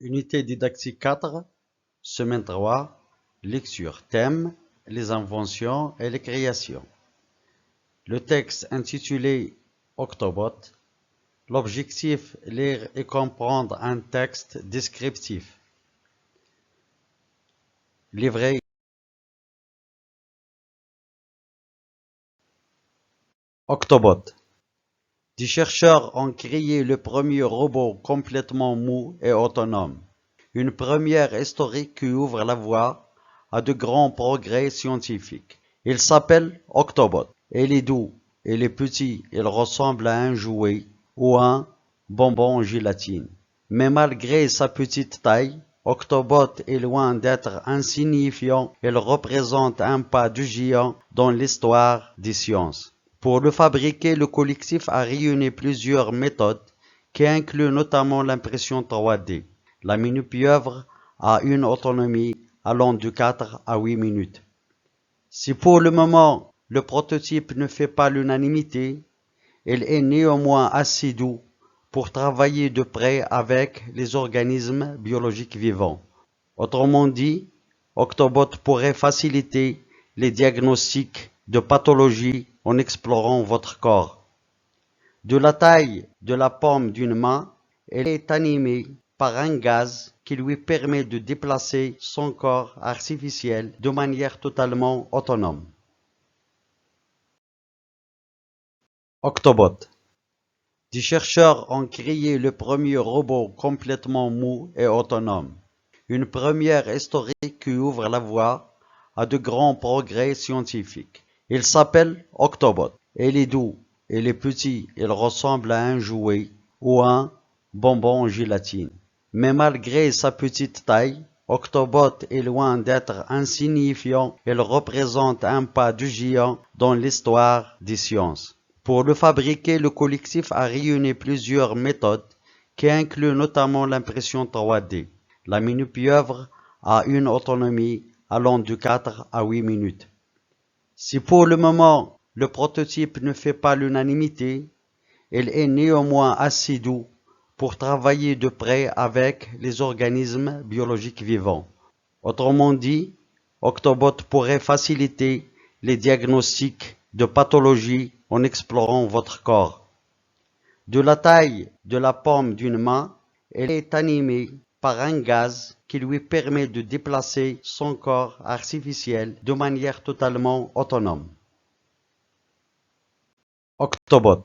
Unité didactique 4, semaine 3, lecture, thème, les inventions et les créations. Le texte intitulé Octobot. L'objectif, lire et comprendre un texte descriptif. Livret. Octobot. Des chercheurs ont créé le premier robot complètement mou et autonome. Une première historique qui ouvre la voie à de grands progrès scientifiques. Il s'appelle Octobot. Il est doux, il est petit, il ressemble à un jouet ou un bonbon en gélatine. Mais malgré sa petite taille, Octobot est loin d'être insignifiant, il représente un pas de géant dans l'histoire des sciences. Pour le fabriquer, le collectif a réuni plusieurs méthodes qui incluent notamment l'impression 3D. La mini-pieuvre a une autonomie allant de 4 à 8 minutes. Si pour le moment le prototype ne fait pas l'unanimité, il est néanmoins assez doux pour travailler de près avec les organismes biologiques vivants. Autrement dit, Octobot pourrait faciliter les diagnostics de pathologie en explorant votre corps. De la taille de la paume d'une main, elle est animée par un gaz qui lui permet de déplacer son corps artificiel de manière totalement autonome. Octobot. Des chercheurs ont créé le premier robot complètement mou et autonome. Une première historique qui ouvre la voie à de grands progrès scientifiques. Il s'appelle Octobot. Il est doux, il est petit, il ressemble à un jouet ou un bonbon en gélatine. Mais malgré sa petite taille, Octobot est loin d'être insignifiant, il représente un pas de géant dans l'histoire des sciences. Pour le fabriquer, le collectif a réuni plusieurs méthodes qui incluent notamment l'impression 3D. La mini-pieuvre a une autonomie allant de 4 à 8 minutes. Si pour le moment le prototype ne fait pas l'unanimité, il est néanmoins assez doux pour travailler de près avec les organismes biologiques vivants. Autrement dit, Octobot pourrait faciliter les diagnostics de pathologie en explorant votre corps. De la taille de la paume d'une main, elle est animée par un gaz qui lui permet de déplacer son corps artificiel de manière totalement autonome. Octobot.